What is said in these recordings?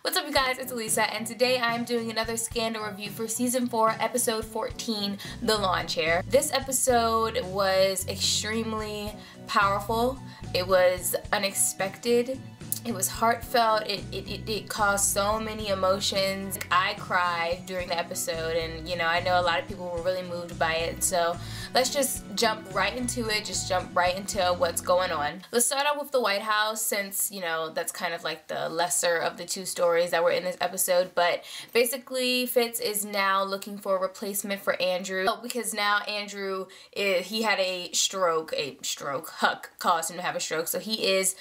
What's up you guys, it's Alisa, and today I'm doing another Scandal review for Season 4, Episode 14, The Lawn Chair. This episode was extremely powerful, it was unexpected, it was heartfelt, it caused so many emotions. I cried during the episode, and you know, I know a lot of people were really moved by it, so let's just jump right into it, just jump right into what's going on. Let's start out with the White House, since, you know, that's kind of like the lesser of the two stories that were in this episode, but basically Fitz is now looking for a replacement for Andrew, because now Andrew, he had a stroke, Huck caused him to have a stroke, so he is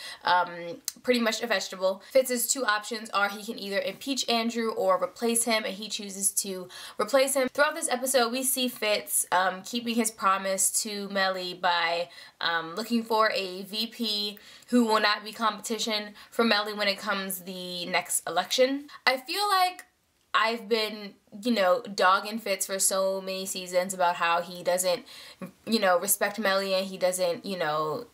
pretty much a vegetable. Fitz's two options are he can either impeach Andrew or replace him, and he chooses to replace him. Throughout this episode, we see Fitz keeping his promise to Mellie by looking for a VP who will not be competition for Mellie when it comes the next election. I feel like I've been, you know, dogging Fitz for so many seasons about how he doesn't, you know, respect Mellie, and he doesn't, you know,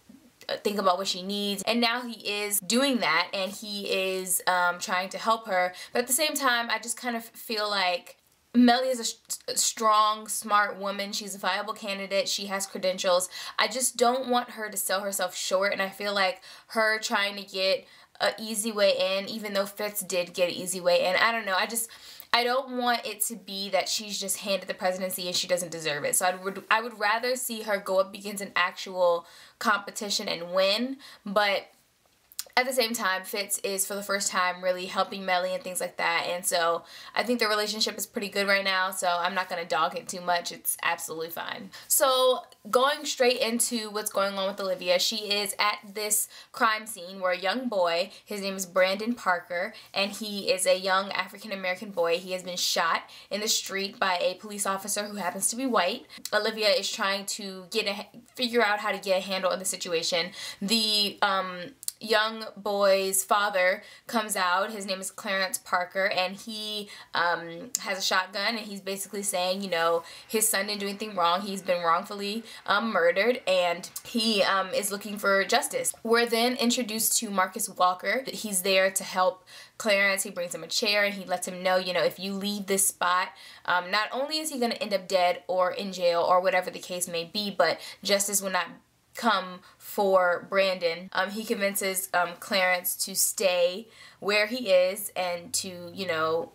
think about what she needs, and now he is doing that, and he is trying to help her, but at the same time I just kind of feel like Mellie is a strong, smart woman. She's a viable candidate. She has credentials. I just don't want her to sell herself short, and I feel like her trying to get an easy way in, even though Fitz did get an easy way in, I don't know, I don't want it to be that she's just handed the presidency and she doesn't deserve it. So I would rather see her go up against an actual competition and win, but at the same time, Fitz is for the first time really helping Mellie and things like that, and so I think their relationship is pretty good right now, so I'm not going to dog it too much. It's absolutely fine. So going straight into what's going on with Olivia, she is at this crime scene where a young boy, his name is Brandon Parker, and he is a young African-American boy. He has been shot in the street by a police officer who happens to be white. Olivia is trying to figure out how to get a handle on the situation. The young boy's father comes out. His name is Clarence Parker, and he has a shotgun, and he's basically saying, you know, his son didn't do anything wrong. He's been wrongfully murdered, and he is looking for justice. We're then introduced to Marcus Walker. He's there to help Clarence. He brings him a chair, and he lets him know, you know, if you leave this spot, not only is he going to end up dead or in jail or whatever the case may be, but justice will not come for Brandon. He convinces Clarence to stay where he is and to, you know,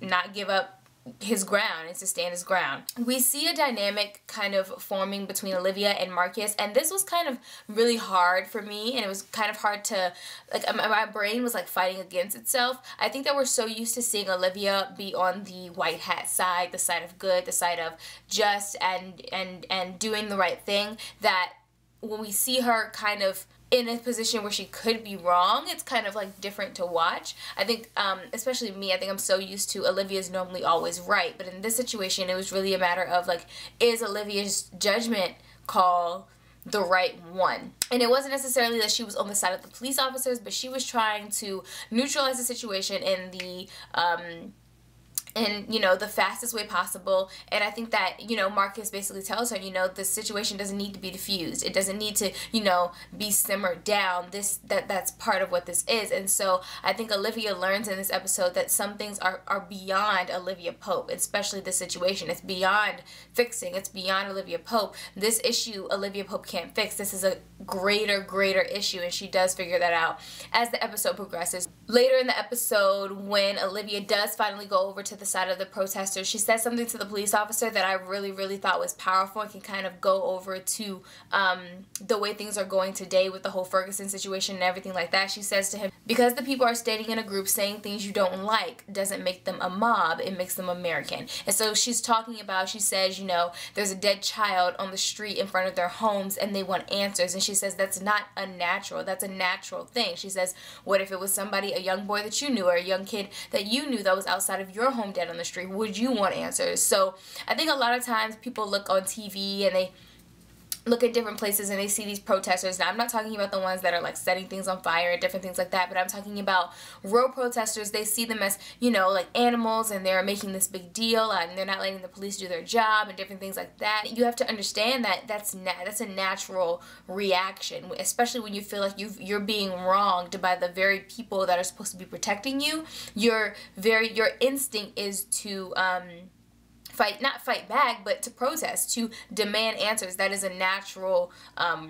not give up his ground and to stand his ground. We see a dynamic kind of forming between Olivia and Marcus, and this was kind of really hard for me, and it was kind of hard to, like, my brain was like fighting against itself. I think that we're so used to seeing Olivia be on the white hat side, the side of good, the side of just and doing the right thing, that when we see her kind of in a position where she could be wrong, it's kind of like different to watch. I think, especially me, I think I'm so used to Olivia's normally always right, but in this situation it was really a matter of like, is Olivia's judgment call the right one? And it wasn't necessarily that she was on the side of the police officers, but she was trying to neutralize the situation in the you know, the fastest way possible. And I think that, you know, Marcus basically tells her, you know, the situation doesn't need to be diffused. It doesn't need to, you know, be simmered down. That's part of what this is. And so I think Olivia learns in this episode that some things are beyond Olivia Pope, especially this situation. It's beyond fixing. It's beyond Olivia Pope. This issue Olivia Pope can't fix. This is a greater issue, and she does figure that out as the episode progresses. Later in the episode, when Olivia does finally go over to the side of the protesters, she says something to the police officer that I really thought was powerful and can kind of go over to the way things are going today with the whole Ferguson situation and everything like that. She says to him, because the people are standing in a group saying things you don't like doesn't make them a mob, it makes them American. And so she's talking about, she says, you know, there's a dead child on the street in front of their homes and they want answers, and she says that's not unnatural, that's a natural thing. She says, what if it was somebody, a young boy that you knew or a young kid that you knew that was outside of your home dead on the street? Would you want answers? So I think a lot of times people look on TV and they look at different places and they see these protesters. Now, I'm not talking about the ones that are like setting things on fire and different things like that, but I'm talking about real protesters. They see them as, you know, like animals, and they're making this big deal, and they're not letting the police do their job and different things like that. You have to understand that that's a natural reaction, especially when you feel like you're being wronged by the very people that are supposed to be protecting you. Your instinct is to not fight back, but to protest, to demand answers. That is a natural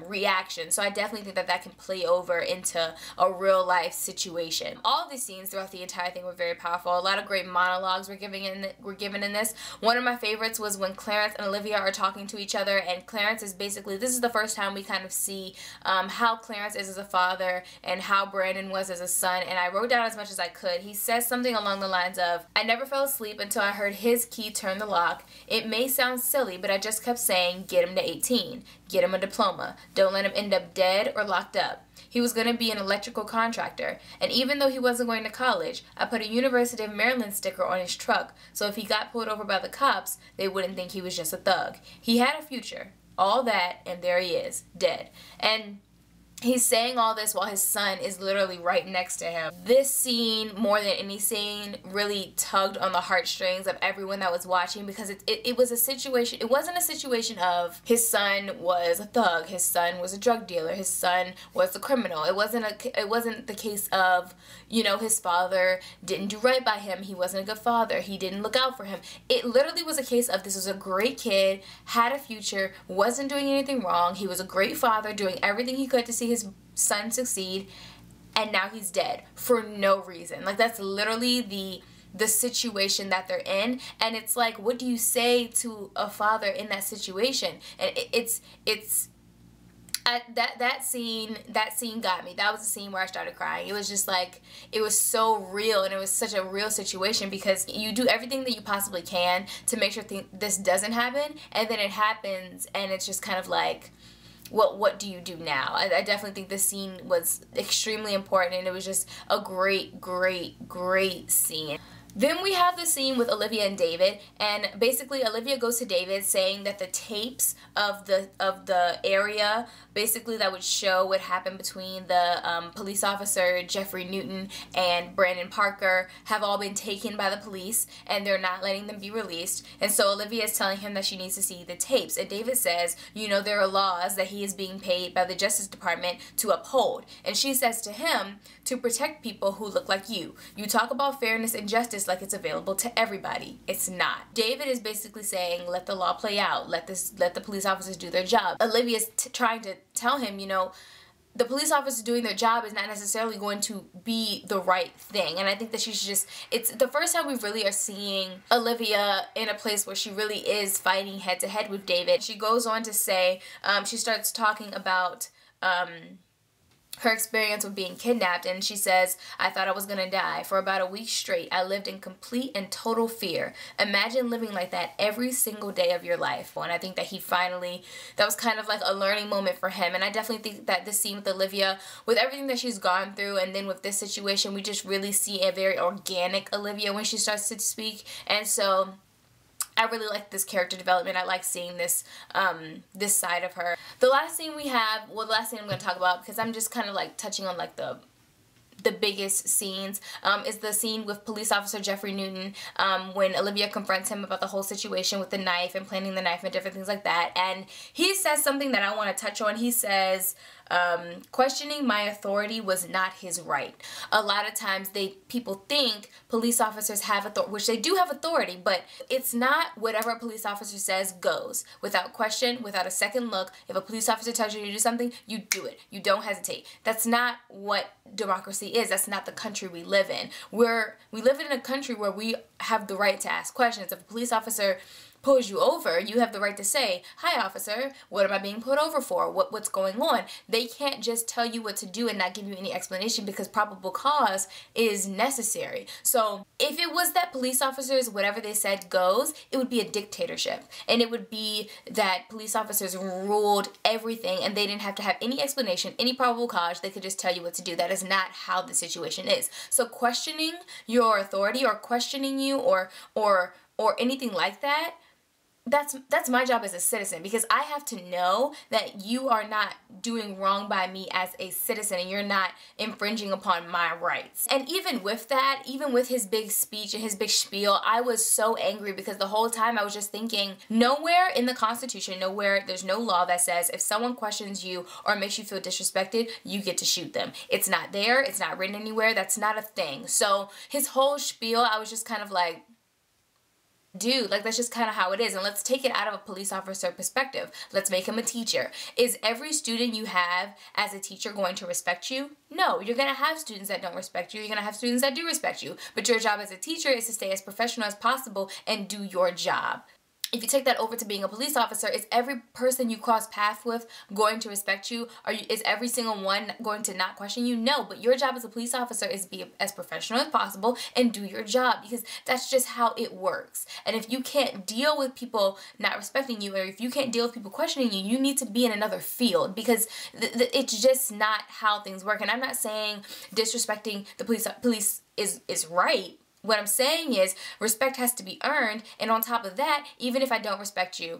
reaction. So I definitely think that that can play over into a real life situation. All of these scenes throughout the entire thing were very powerful. A lot of great monologues were given in this. One of my favorites was when Clarence and Olivia are talking to each other, and Clarence is basically, this is the first time we kind of see how Clarence is as a father and how Brandon was as a son, and I wrote down as much as I could. He says something along the lines of, "I never fell asleep until I heard his key turn the lock. It may sound silly, but I just kept saying, get him to 18. Get him a diploma. Don't let him end up dead or locked up. He was going to be an electrical contractor, and even though he wasn't going to college, I put a University of Maryland sticker on his truck, so if he got pulled over by the cops, they wouldn't think he was just a thug. He had a future. All that, and there he is, dead." And he's saying all this while his son is literally right next to him. This scene, more than any scene, really tugged on the heartstrings of everyone that was watching, because it was a situation, it wasn't a situation of his son was a thug, his son was a drug dealer, his son was a criminal. It wasn't the case of, you know, his father didn't do right by him, he wasn't a good father, he didn't look out for him. It literally was a case of, this was a great kid, had a future, wasn't doing anything wrong, he was a great father, doing everything he could to see his son succeed, and now he's dead for no reason. Like, that's literally the situation that they're in, and it's like, what do you say to a father in that situation? And that scene got me. That was the scene where I started crying. It was just like, it was so real, and it was such a real situation, because you do everything that you possibly can to make sure this doesn't happen, and then it happens, and it's just kind of like, what do you do now? I definitely think this scene was extremely important, and it was just a great, great, great scene. Then we have the scene with Olivia and David, and basically Olivia goes to David saying that the tapes of the area, basically, that would show what happened between the police officer Jeffrey Newton and Brandon Parker, have all been taken by the police, and they're not letting them be released. And so Olivia is telling him that she needs to see the tapes, and David says, you know, there are laws that he is being paid by the Justice Department to uphold. And she says to him, to protect people who look like you. You talk about fairness and justice like it's available to everybody. It's not. David is basically saying, let the law play out. Let the police officers do their job. Olivia's trying to tell him, you know, the police officers doing their job is not necessarily going to be the right thing. And I think that she should just, it's the first time we really are seeing Olivia in a place where she really is fighting head to head with David. She goes on to say, she starts talking about her experience with being kidnapped, and she says, I thought I was gonna die. For about a week straight, I lived in complete and total fear. Imagine living like that every single day of your life. And I think that that was kind of like a learning moment for him. And I definitely think that this scene with Olivia, with everything that she's gone through, and then with this situation, we just really see a very organic Olivia when she starts to speak. And so I really like this character development. I like seeing this this side of her. The last scene we have, well, the last scene I'm going to talk about, because I'm just kind of like touching on like the biggest scenes, is the scene with police officer Jeffrey Newton, when Olivia confronts him about the whole situation with the knife and planting the knife and different things like that. And he says something that I want to touch on. He says, questioning my authority was not his right. A lot of times people think police officers have authority, which they do have authority, but it's not whatever a police officer says goes. Without question, without a second look, if a police officer tells you to do something, you do it. You don't hesitate. That's not what democracy is. That's not the country we live in. We live in a country where we have the right to ask questions. If a police officer pulls you over, you have the right to say, hi officer, what am I being pulled over for? What's going on? They can't just tell you what to do and not give you any explanation, because probable cause is necessary. So if it was that police officers, whatever they said goes, it would be a dictatorship. And it would be that police officers ruled everything and they didn't have to have any explanation, any probable cause. They could just tell you what to do. That is not how the situation is. So questioning your authority, or questioning you, or anything like that, that's my job as a citizen, because I have to know that you are not doing wrong by me as a citizen and you're not infringing upon my rights. And even with that, even with his big speech and his big spiel, I was so angry because the whole time I was just thinking, nowhere in the Constitution, nowhere, there's no law that says if someone questions you or makes you feel disrespected, you get to shoot them. It's not there, it's not written anywhere, that's not a thing. So his whole spiel, I was just kind of like, dude, like, that's just kind of how it is. And let's take it out of a police officer perspective. Let's make him a teacher. Is every student you have as a teacher going to respect you? No, you're going to have students that don't respect you. You're going to have students that do respect you. But your job as a teacher is to stay as professional as possible and do your job. If you take that over to being a police officer, is every person you cross paths with going to respect you? Is every single one going to not question you? No, but your job as a police officer is to be as professional as possible and do your job, because that's just how it works. And if you can't deal with people not respecting you, or if you can't deal with people questioning you, you need to be in another field, because it's just not how things work. And I'm not saying disrespecting the police is right. What I'm saying is respect has to be earned, and on top of that, even if I don't respect you,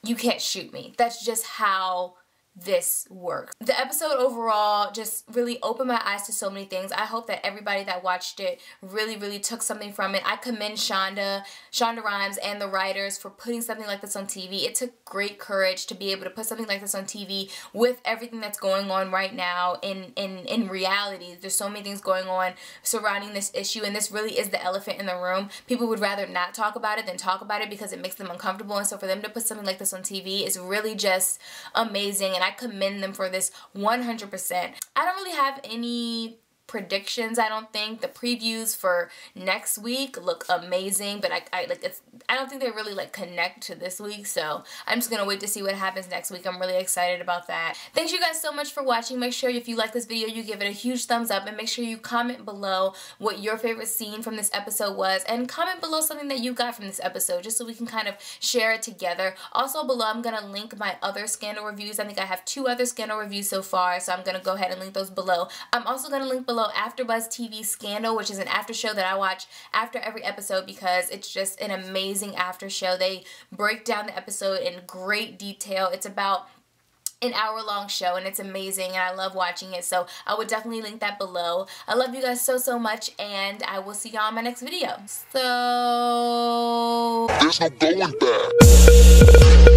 you can't shoot me. That's just how this works. The episode overall just really opened my eyes to so many things. I hope that everybody that watched it really took something from it. I commend Shonda Rhimes and the writers for putting something like this on TV. It took great courage to be able to put something like this on TV with everything that's going on right now in reality. There's so many things going on surrounding this issue, and this really is the elephant in the room. People would rather not talk about it than talk about it because it makes them uncomfortable, and so for them to put something like this on TV is really just amazing. And I commend them for this 100%. I don't really have any predictions. I don't think the previews for next week look amazing, but I don't think they really like connect to this week, so I'm just gonna wait to see what happens next week. I'm really excited about that. Thanks you guys so much for watching. Make sure if you like this video you give it a huge thumbs up, and make sure you comment below what your favorite scene from this episode was, and comment below something that you got from this episode, just so we can kind of share it together. Also below I'm gonna link my other scandal reviews. I think I have 2 other scandal reviews so far, so I'm gonna go ahead and link those below. I'm also gonna link below AfterBuzz TV Scandal, which is an after show that I watch after every episode because it's just an amazing after show. They break down the episode in great detail. It's about an hour-long show, and it's amazing, and I love watching it, so I would definitely link that below. I love you guys so much, and I will see y'all in my next video. So there's no going back.